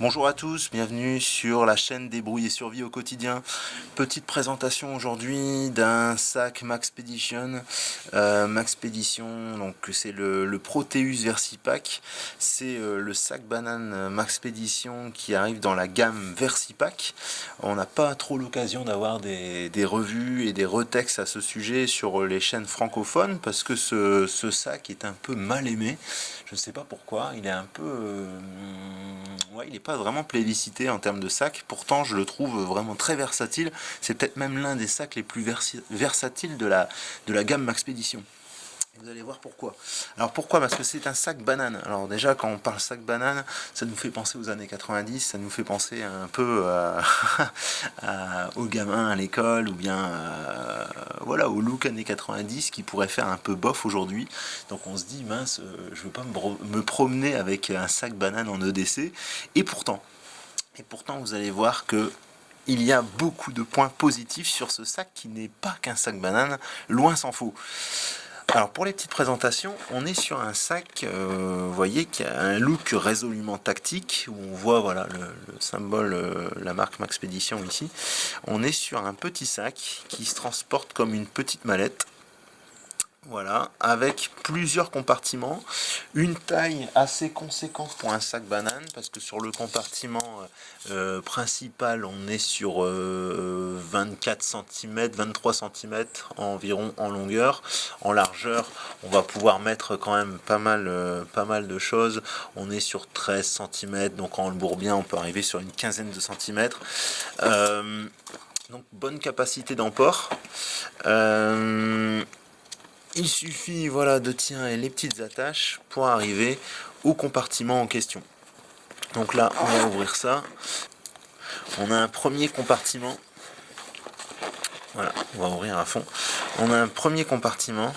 Bonjour à tous, bienvenue sur la chaîne Débrouille et Survie au quotidien. Petite présentation aujourd'hui d'un sac Maxpedition. Maxpedition, donc c'est le Proteus Versipack. C'est le sac banane Maxpedition qui arrive dans la gamme Versipack. On n'a pas trop l'occasion d'avoir des revues et des retextes à ce sujet sur les chaînes francophones parce que ce sac est un peu mal aimé. Je ne sais pas pourquoi, il est un peu... ouais, il n'est pas vraiment plébiscité en termes de sac, pourtant je le trouve vraiment très versatile. C'est peut-être même l'un des sacs les plus versatiles de la gamme Maxpedition. Vous allez voir pourquoi. Alors pourquoi? Parce que c'est un sac banane. Alors déjà quand on parle sac banane, ça nous fait penser aux années 90, ça nous fait penser un peu aux gamins à l'école ou bien voilà, au look années 90 qui pourrait faire un peu bof aujourd'hui. Donc on se dit mince, je veux pas me promener avec un sac banane en EDC. Et pourtant vous allez voir que il y a beaucoup de points positifs sur ce sac qui n'est pas qu'un sac banane, loin s'en faut. Alors pour les petites présentations, on est sur un sac, vous voyez, qui a un look résolument tactique, où on voit voilà, le symbole, la marque Maxpedition ici. On est sur un petit sac qui se transporte comme une petite mallette. Voilà, avec plusieurs compartiments, une taille assez conséquente pour un sac banane, parce que sur le compartiment principal, on est sur 24 cm, 23 cm environ en longueur. En largeur, on va pouvoir mettre quand même pas mal de choses. On est sur 13 cm, donc en le bourre-bien, on peut arriver sur une quinzaine de centimètres. Donc bonne capacité d'emport. Il suffit voilà, de tirer les petites attaches pour arriver au compartiment en question. Donc là, on va ouvrir ça. On a un premier compartiment. Voilà, on va ouvrir à fond. On a un premier compartiment.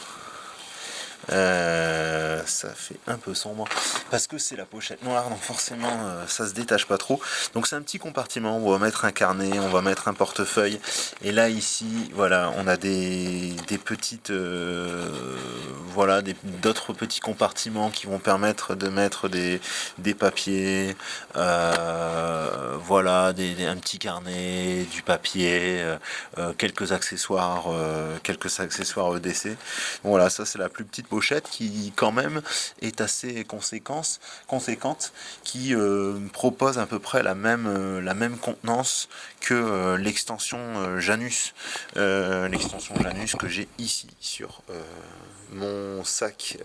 Ça fait un peu sombre parce que c'est la pochette noire, donc forcément ça se détache pas trop. Donc c'est un petit compartiment où on va mettre un carnet, on va mettre un portefeuille, et là ici voilà, on a des petites voilà, d'autres petits compartiments qui vont permettre de mettre des papiers, voilà, un petit carnet, du papier, quelques accessoires EDC. Voilà, ça c'est la plus petite pochette qui quand même est assez conséquente, qui propose à peu près la même contenance que l'extension Janus, que j'ai ici sur mon sac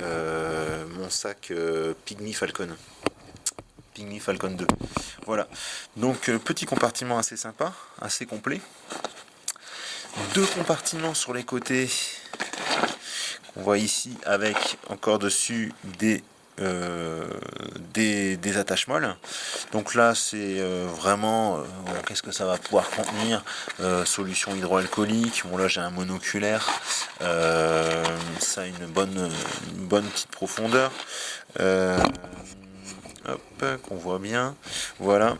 Pygmy Falcon. Pygmy Falcon 2. Voilà, donc petit compartiment assez sympa, assez complet. Deux compartiments sur les côtés. On voit ici avec encore dessus des attaches-molles. Donc là c'est vraiment qu'est-ce que ça va pouvoir contenir, solution hydroalcoolique. Bon là j'ai un monoculaire, ça a une bonne petite profondeur, hop, qu'on voit bien, voilà.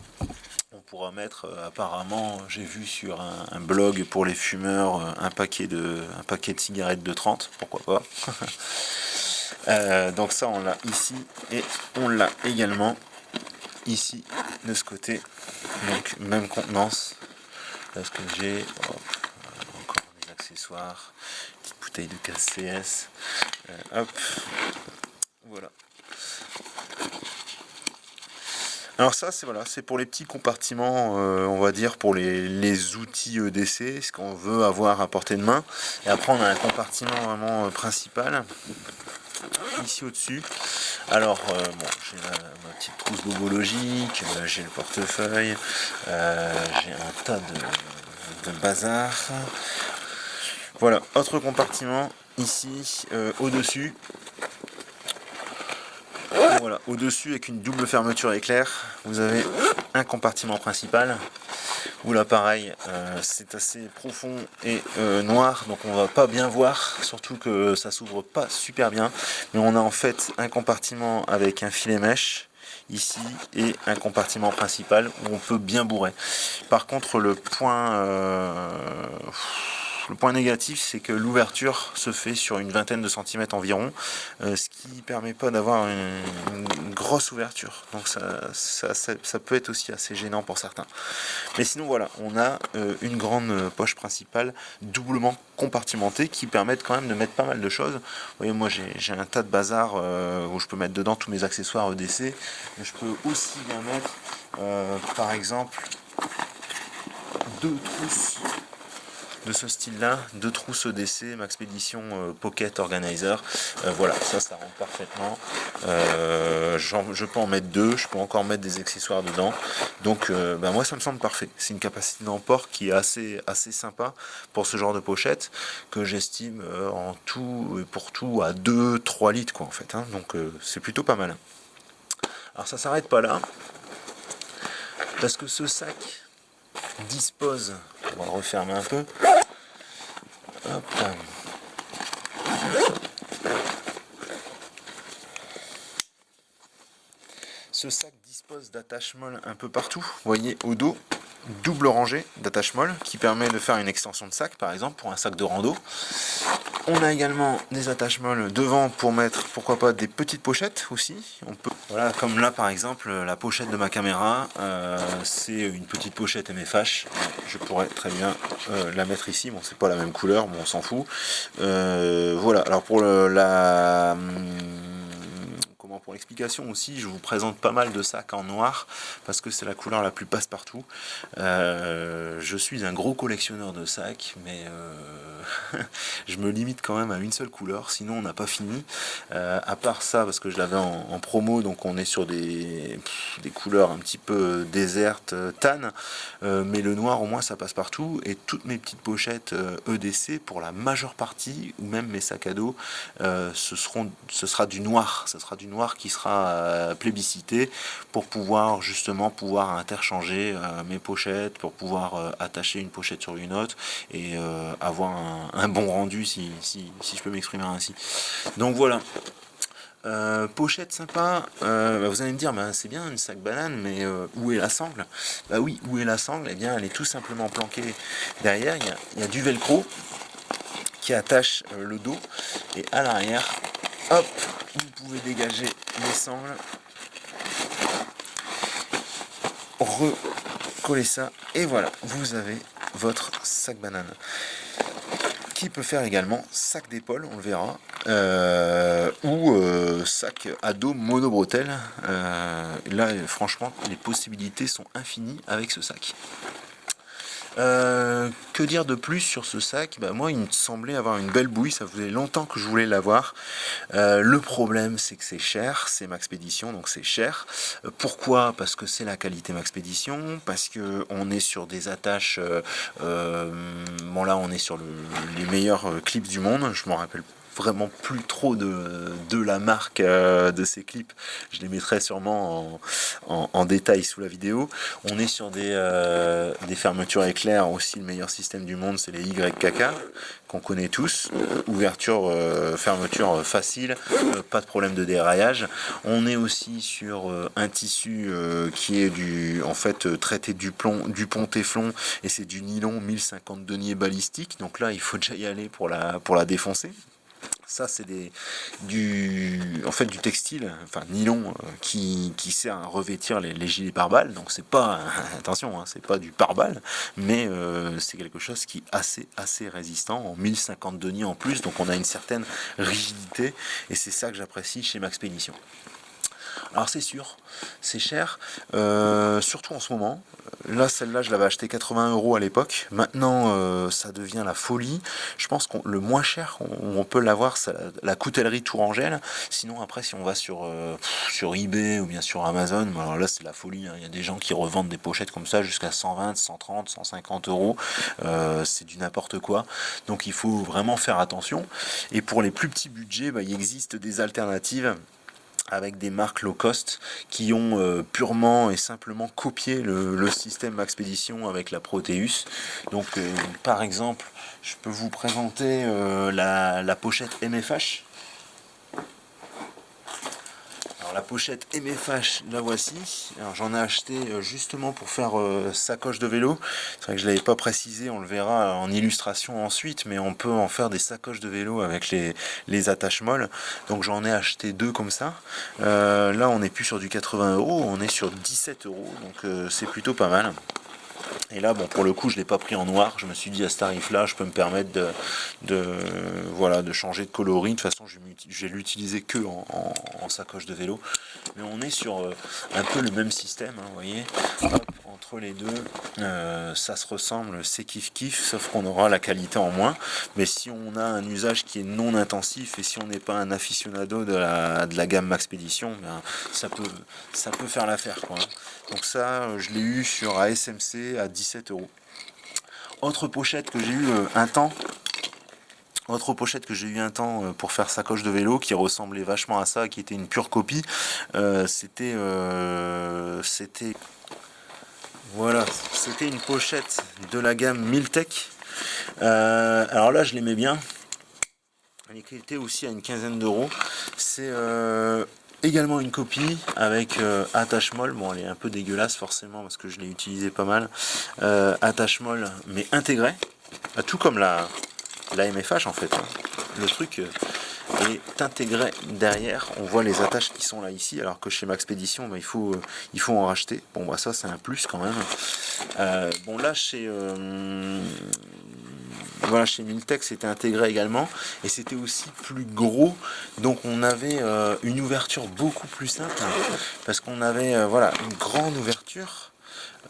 On pourra mettre, apparemment, j'ai vu sur un blog pour les fumeurs, un paquet de cigarettes de 30, pourquoi pas. Donc ça, on l'a ici, et on l'a également ici, de ce côté. Donc, même contenance. Là, ce que j'ai, encore des accessoires, petite bouteille de KCS, hop, voilà. Alors ça, c'est voilà, c'est pour les petits compartiments, on va dire pour les outils EDC, ce qu'on veut avoir à portée de main. Et après, on a un compartiment vraiment principal, ici au-dessus. Alors, bon, j'ai ma petite trousse bobologique, j'ai le portefeuille, j'ai un tas de bazar. Voilà, autre compartiment, ici, au-dessus. Voilà, au-dessus avec une double fermeture éclair, vous avez un compartiment principal où là pareil, c'est assez profond et noir, donc on va pas bien voir, surtout que ça s'ouvre pas super bien, mais on a en fait un compartiment avec un filet mèche ici et un compartiment principal où on peut bien bourrer. Par contre le point négatif, c'est que l'ouverture se fait sur une vingtaine de centimètres environ, ce qui permet pas d'avoir une grosse ouverture, donc ça peut être aussi assez gênant pour certains. Mais sinon voilà, on a une grande poche principale doublement compartimentée qui permettent quand même de mettre pas mal de choses. Vous voyez, moi j'ai un tas de bazar où je peux mettre dedans tous mes accessoires EDC, mais je peux aussi bien mettre par exemple 2 trousses de ce style là, 2 trousses EDC Maxpedition Pocket Organizer. Voilà, ça rentre parfaitement. Je peux en mettre 2, je peux encore mettre des accessoires dedans, donc moi ça me semble parfait. C'est une capacité d'emport qui est assez sympa pour ce genre de pochette, que j'estime en tout et pour tout à 2-3 litres quoi en fait, hein. Donc c'est plutôt pas mal. Alors ça s'arrête pas là, parce que ce sac dispose, on va le refermer un peu. Hop. Ce sac dispose d'attache-molle un peu partout. Vous voyez au dos, double rangée d'attache-molle qui permet de faire une extension de sac, par exemple pour un sac de rando. On a également des attache-molles devant pour mettre, pourquoi pas, des petites pochettes aussi. On peut, voilà, comme là par exemple, la pochette de ma caméra, c'est une petite pochette MFH. Je pourrais très bien la mettre ici. Bon, c'est pas la même couleur, bon, on s'en fout. Voilà. Alors pour pour l'explication aussi, je vous présente pas mal de sacs en noir parce que c'est la couleur la plus passe-partout. Je suis un gros collectionneur de sacs, mais je me limite quand même à une seule couleur, sinon on n'a pas fini. À part ça, parce que je l'avais en promo, donc on est sur des couleurs un petit peu désertes, tan, mais le noir au moins ça passe partout. Et toutes mes petites pochettes EDC, pour la majeure partie, ou même mes sacs à dos, ce sera du noir. Ce sera du noir qui sera plébiscité pour pouvoir justement interchanger mes pochettes, pour pouvoir attacher une pochette sur une autre et avoir un bon rendu, si je peux m'exprimer ainsi. Donc voilà. Pochette sympa, vous allez me dire, c'est bien une sac banane, mais où est la sangle? Bah oui, où est la sangle? Eh bien, elle est tout simplement planquée derrière. Il y a du velcro qui attache le dos, et à l'arrière, hop, vous pouvez dégager les sangles, recoller ça, et voilà, vous avez votre sac banane, qui peut faire également sac d'épaule, on le verra, ou sac à dos monobretelle. Là, franchement, les possibilités sont infinies avec ce sac. Que dire de plus sur ce sac? Moi, il me semblait avoir une belle bouille, ça faisait longtemps que je voulais l'avoir. Le problème, c'est que c'est cher, c'est Maxpedition, donc c'est cher. Pourquoi? Parce que c'est la qualité Maxpedition, parce que on est sur des attaches, bon là on est sur les meilleurs clips du monde, je m'en rappelle vraiment plus trop de la marque de ces clips, je les mettrai sûrement en détail sous la vidéo. On est sur des fermetures éclair, aussi le meilleur système du monde, c'est les YKK qu'on connaît tous, ouverture, fermeture facile, pas de problème de déraillage. On est aussi sur un tissu qui est traité du pont Téflon, et c'est du nylon 1050 deniers balistique, donc là il faut déjà y aller pour la défoncer. Ça, c'est du textile, enfin nylon, qui sert à revêtir les gilets pare-balles. Donc c'est pas, attention, hein, c'est pas du pare-balles, mais c'est quelque chose qui est assez résistant, en 1050 deniers en plus. Donc on a une certaine rigidité, et c'est ça que j'apprécie chez Maxpedition. Alors c'est sûr, c'est cher, surtout en ce moment. Là, celle-là, je l'avais acheté 80 € à l'époque. Maintenant, ça devient la folie. Je pense que le moins cher on peut l'avoir, c'est la coutellerie Tourangelle. Sinon, après, si on va sur eBay ou bien sur Amazon, alors là, c'est la folie, hein. Il y a des gens qui revendent des pochettes comme ça jusqu'à 120, 130, 150 €. C'est du n'importe quoi. Donc, il faut vraiment faire attention. Et pour les plus petits budgets, il existe des alternatives avec des marques low cost qui ont purement et simplement copié le système Maxpedition avec la Proteus. Donc par exemple, je peux vous présenter la pochette MFH. Alors la pochette MFH, la voici. Alors j'en ai acheté justement pour faire sacoche de vélo. C'est vrai que je ne l'avais pas précisé, on le verra en illustration ensuite, mais on peut en faire des sacoches de vélo avec les attaches molles. Donc j'en ai acheté 2 comme ça. Là on n'est plus sur du 80 €, on est sur 17 €, donc c'est plutôt pas mal. Et là, bon, pour le coup, je ne l'ai pas pris en noir. Je me suis dit, à ce tarif-là, je peux me permettre voilà, de changer de coloris. De toute façon, je vais l'utiliser que en sacoche de vélo. Mais on est sur un peu le même système, hein, vous voyez. Hop, entre les deux, ça se ressemble, c'est kiff-kiff, sauf qu'on aura la qualité en moins. Mais si on a un usage qui est non intensif et si on n'est pas un aficionado de la gamme Maxpedition, ben, ça peut faire l'affaire, quoi. Donc ça, je l'ai eu sur ASMC à 17 €. Autre pochette que j'ai eu un temps. Autre pochette que j'ai eu un temps pour faire sacoche de vélo qui ressemblait vachement à ça, qui était une pure copie. C'était voilà, c'était une pochette de la gamme Miltech. Alors là, je l'aimais bien. Elle était aussi à une quinzaine d'euros. C'est également une copie avec attache molle. Bon, elle est un peu dégueulasse forcément parce que je l'ai utilisé pas mal. Attache molle mais intégrée, tout comme la MFH en fait. Le truc est intégré derrière. On voit les attaches qui sont là ici, alors que chez Maxpedition, bah, il faut en racheter. Bon, bah ça c'est un plus quand même. Bon là voilà, chez Miltech c'était intégré également et c'était aussi plus gros, donc on avait une ouverture beaucoup plus simple parce qu'on avait voilà, une grande ouverture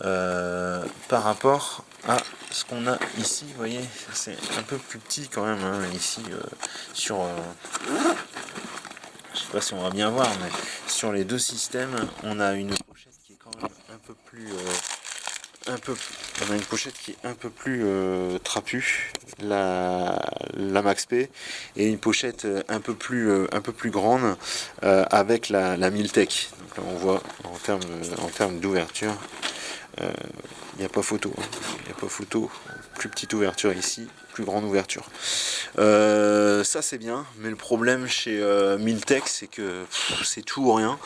par rapport à ce qu'on a ici. Vous voyez, c'est un peu plus petit quand même hein, ici sur je sais pas si on va bien voir, mais sur les deux systèmes on a une pochette qui est quand même un peu plus on a une pochette qui est un peu plus trapue, la Max P, et une pochette un peu plus grande avec la Miltech. Donc là on voit en termes d'ouverture, il n'y a pas photo, hein. Il n'y a pas photo. Plus petite ouverture ici, plus grande ouverture. Ça c'est bien, mais le problème chez Miltech, c'est que c'est tout ou rien.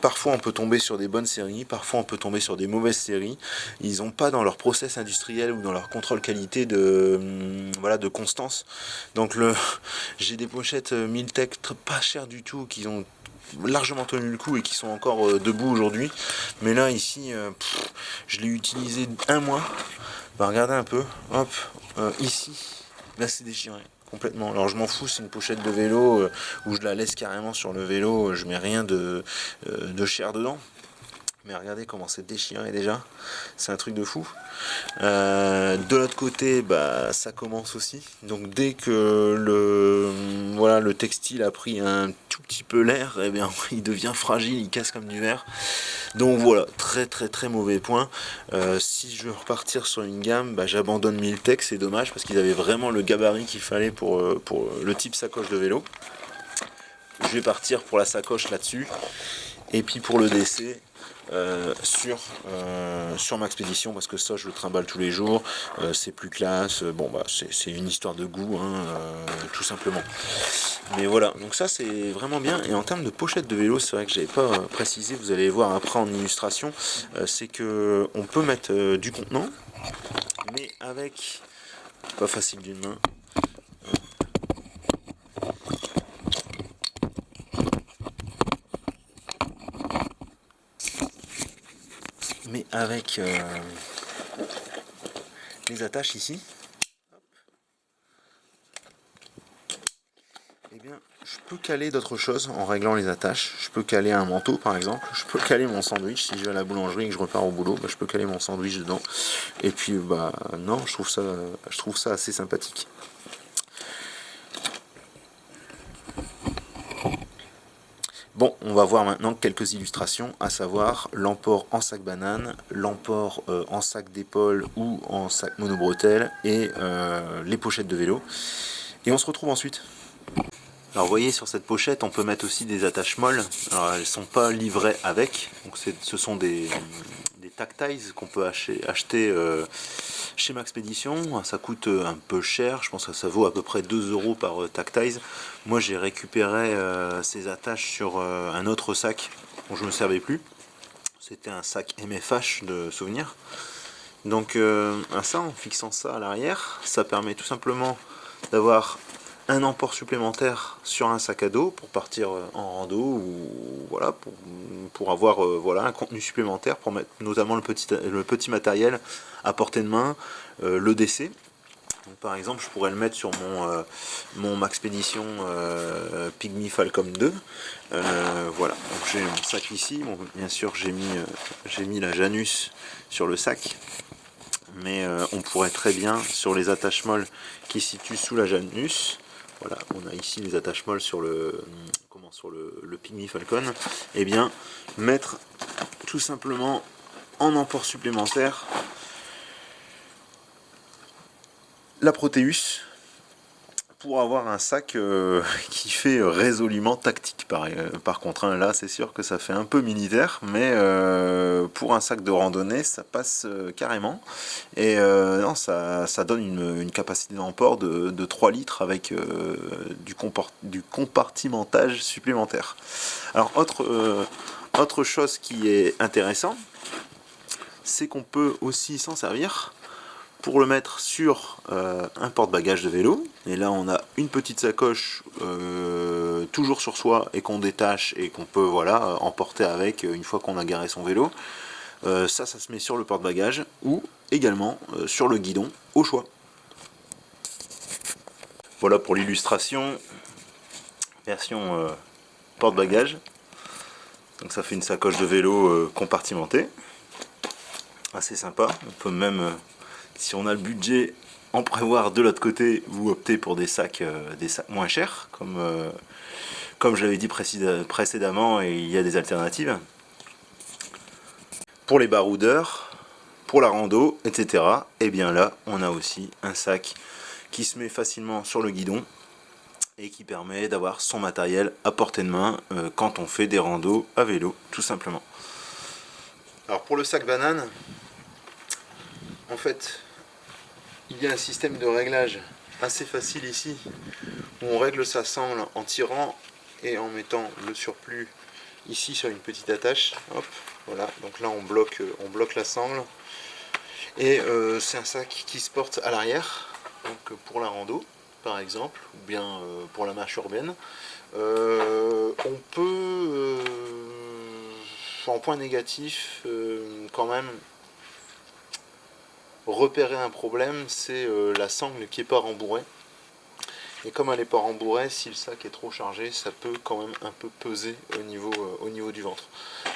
Parfois on peut tomber sur des bonnes séries, parfois on peut tomber sur des mauvaises séries. Ils n'ont pas dans leur process industriel ou dans leur contrôle qualité voilà, de constance. Donc j'ai des pochettes Miltech pas chères du tout qui ont largement tenu le coup et qui sont encore debout aujourd'hui, mais là ici je l'ai utilisé un mois. Bah, regardez un peu, hop, ici là c'est déchiré complètement. Alors je m'en fous, c'est une pochette de vélo où je la laisse carrément sur le vélo, je mets rien de cher dedans. Mais regardez comment c'est déchiré déjà, c'est un truc de fou. De l'autre côté, bah, ça commence aussi. Donc dès que le textile a pris un tout petit peu l'air, eh bien, il devient fragile, il casse comme du verre. Donc voilà, très très très mauvais point. Si je veux repartir sur une gamme, bah, j'abandonne Miltech, c'est dommage parce qu'ils avaient vraiment le gabarit qu'il fallait pour le type sacoche de vélo. Je vais partir pour la sacoche là-dessus. Et puis pour le DC, sur Maxpedition, parce que ça je le trimballe tous les jours, c'est plus classe, bon bah c'est une histoire de goût hein, tout simplement. Mais voilà, donc ça c'est vraiment bien. Et en termes de pochette de vélo, c'est vrai que j'avais pas précisé, vous allez voir après en illustration, c'est que on peut mettre du contenant, mais avec, pas facile d'une main, mais avec les attaches ici, eh bien, je peux caler d'autres choses en réglant les attaches. Je peux caler un manteau par exemple, je peux caler mon sandwich si je vais à la boulangerie et que je repars au boulot, bah, je peux caler mon sandwich dedans. Et puis bah non, je trouve ça assez sympathique. Bon, on va voir maintenant quelques illustrations, à savoir l'emport en sac banane, l'emport en sac d'épaule ou en sac monobretelle et les pochettes de vélo. Et on se retrouve ensuite. Alors vous voyez sur cette pochette on peut mettre aussi des attaches molles. Alors elles ne sont pas livrées avec, donc ce sont des Tactiles qu'on peut acheter chez Maxpédition. Ça coûte un peu cher, je pense que ça vaut à peu près 2 € par Tactiles. Moi j'ai récupéré ces attaches sur un autre sac dont je ne me servais plus. C'était un sac MFH de souvenirs. Donc ça, en fixant ça à l'arrière, ça permet tout simplement d'avoir un emport supplémentaire sur un sac à dos pour partir en rando ou voilà pour avoir voilà un contenu supplémentaire pour mettre notamment le petit matériel à portée de main, le DC. Donc, par exemple, je pourrais le mettre sur mon Maxpédition Pygmy Falcon 2. Voilà, donc j'ai mon sac ici. Bon, bien sûr, j'ai mis la Janus sur le sac, mais on pourrait très bien, sur les attaches molles qui se situent sous la Janus, voilà, on a ici les attaches molles sur le Pygmy Falcon, et bien mettre tout simplement en emport supplémentaire la Proteus pour avoir un sac qui fait résolument tactique. Par contre, hein, là c'est sûr que ça fait un peu militaire, mais pour un sac de randonnée ça passe carrément. Et non, ça donne une capacité d'emport de 3 litres avec du compartimentage supplémentaire. Alors autre chose qui est intéressant, c'est qu'on peut aussi s'en servir pour le mettre sur un porte-bagages de vélo. Et là on a une petite sacoche toujours sur soi et qu'on détache et qu'on peut voilà emporter avec une fois qu'on a garé son vélo. Ça se met sur le porte-bagages ou également sur le guidon au choix. Voilà pour l'illustration version porte-bagages. Donc ça fait une sacoche de vélo compartimentée, assez sympa. On peut même si on a le budget en prévoir de l'autre côté, vous optez pour des sacs moins chers, comme je l'avais dit précédemment, et il y a des alternatives. Pour les baroudeurs, pour la rando, etc. Et bien là, on a aussi un sac qui se met facilement sur le guidon et qui permet d'avoir son matériel à portée de main quand on fait des randos à vélo, tout simplement. Alors pour le sac banane, en fait, il y a un système de réglage assez facile ici, où on règle sa sangle en tirant et en mettant le surplus ici sur une petite attache. Hop, voilà, donc là on bloque la sangle. Et c'est un sac qui se porte à l'arrière, donc pour la rando par exemple, ou bien pour la marche urbaine. On peut, en point négatif, quand même, repérer un problème, c'est la sangle qui n'est pas rembourrée. Et comme elle n'est pas rembourrée, si le sac est trop chargé, ça peut quand même un peu peser au niveau du ventre.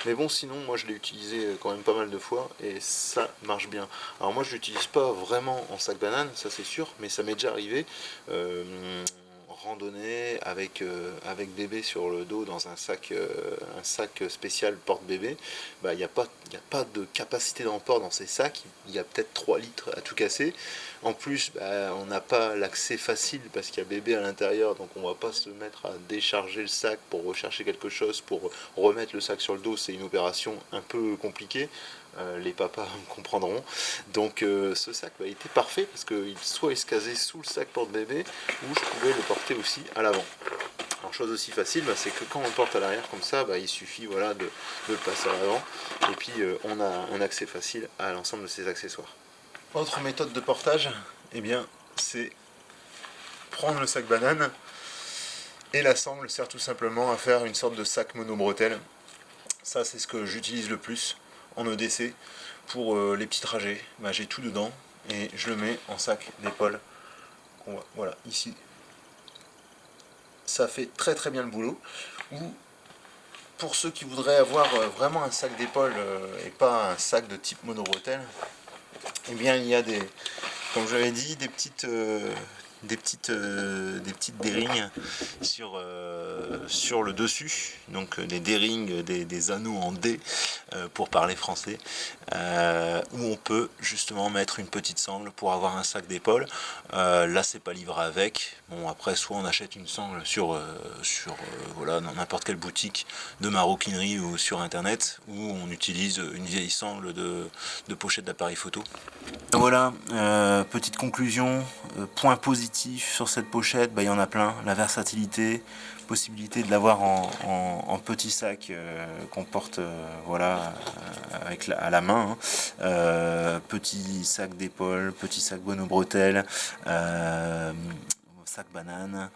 Mais bon, sinon, moi je l'ai utilisé quand même pas mal de fois et ça marche bien. Alors moi je l'utilise pas vraiment en sac banane, ça c'est sûr, mais ça m'est déjà arrivé. Randonnée avec bébé sur le dos dans un sac spécial porte-bébé, bah, il n'y a pas de capacité d'emport dans ces sacs, il y a peut-être 3 litres à tout casser. En plus, bah, on n'a pas l'accès facile parce qu'il y a bébé à l'intérieur, donc on ne va pas se mettre à décharger le sac pour rechercher quelque chose, pour remettre le sac sur le dos, c'est une opération un peu compliquée. Les papas me comprendront. Donc ce sac était parfait parce qu'il soit se casait sous le sac porte-bébé ou je pouvais le porter aussi à l'avant. Alors chose aussi facile, bah, c'est que quand on le porte à l'arrière comme ça, bah, il suffit voilà, de le passer à l'avant et puis on a un accès facile à l'ensemble de ces accessoires. Autre méthode de portage, eh bien, c'est prendre le sac banane et la sangle sert tout simplement à faire une sorte de sac monobretelle. Ça c'est ce que j'utilise le plus en EDC pour les petits trajets. Bah, j'ai tout dedans et je le mets en sac d'épaule. Voilà, ici. Ça fait très très bien le boulot. Ou pour ceux qui voudraient avoir vraiment un sac d'épaule et pas un sac de type monobretelle, eh bien il y a comme j'avais dit, des petites des petites D-rings sur le dessus, donc des D-rings, des anneaux en D pour parler français, où on peut justement mettre une petite sangle pour avoir un sac d'épaule. Là c'est pas livré avec, bon après soit on achète une sangle voilà, dans n'importe quelle boutique de maroquinerie ou sur internet, ou on utilise une vieille sangle de pochette d'appareil photo. Voilà, petite conclusion, point positif sur cette pochette, il y en a plein, la versatilité, possibilité de l'avoir en petit sac qu'on porte voilà, à la main, hein. Petit sac d'épaule, petit sac bonne aux bretelles, sac banane,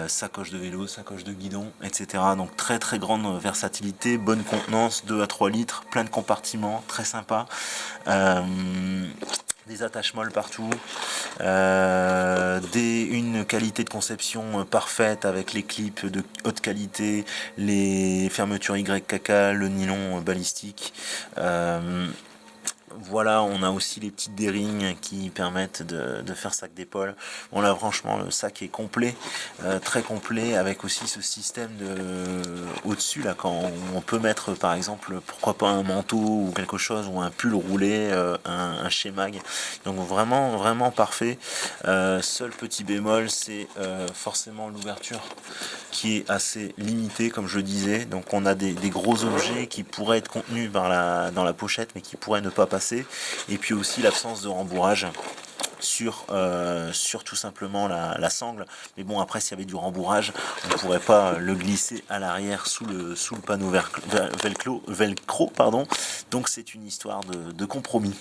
sacoche de vélo, sacoche de guidon, etc. Donc très très grande versatilité, bonne contenance, 2 à 3 litres, plein de compartiments, très sympa. Des attaches molles partout, une qualité de conception parfaite avec les clips de haute qualité, les fermetures YKK, le nylon balistique. Voilà, on a aussi les petites D-rings qui permettent de faire sac d'épaule. Bon là franchement le sac est complet, très complet, avec aussi ce système au-dessus là, quand on peut mettre par exemple pourquoi pas un manteau ou quelque chose, ou un pull roulé, un schémag. Donc vraiment vraiment parfait. Seul petit bémol, c'est forcément l'ouverture qui est assez limitée comme je disais. Donc on a des gros objets qui pourraient être contenus dans la pochette mais qui pourraient ne pas passer. Et puis aussi l'absence de rembourrage sur tout simplement la sangle. Mais bon, après s'il y avait du rembourrage, on ne pourrait pas le glisser à l'arrière sous le panneau velcro, pardon. Donc c'est une histoire de compromis.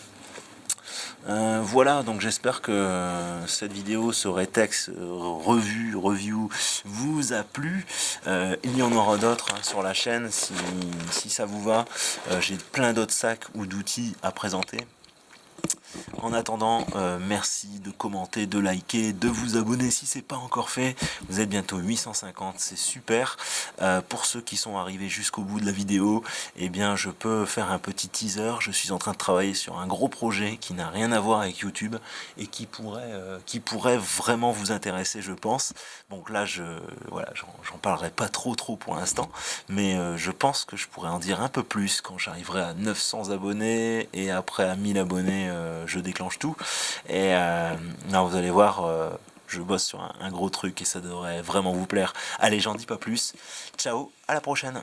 Voilà, donc j'espère que cette vidéo, ce rétex review vous a plu. Il y en aura d'autres hein, sur la chaîne si ça vous va. J'ai plein d'autres sacs ou d'outils à présenter. En attendant, merci de commenter, de liker, de vous abonner si c'est pas encore fait. Vous êtes bientôt 850, c'est super. Pour ceux qui sont arrivés jusqu'au bout de la vidéo, eh bien je peux faire un petit teaser. Je suis en train de travailler sur un gros projet qui n'a rien à voir avec YouTube et qui pourrait vraiment vous intéresser, je pense. Donc là, voilà, j'en parlerai pas trop pour l'instant, mais je pense que je pourrais en dire un peu plus quand j'arriverai à 900 abonnés, et après à 1000 abonnés, je déclenche tout. Et là, vous allez voir, je bosse sur un gros truc et ça devrait vraiment vous plaire. Allez, j'en dis pas plus. Ciao, à la prochaine.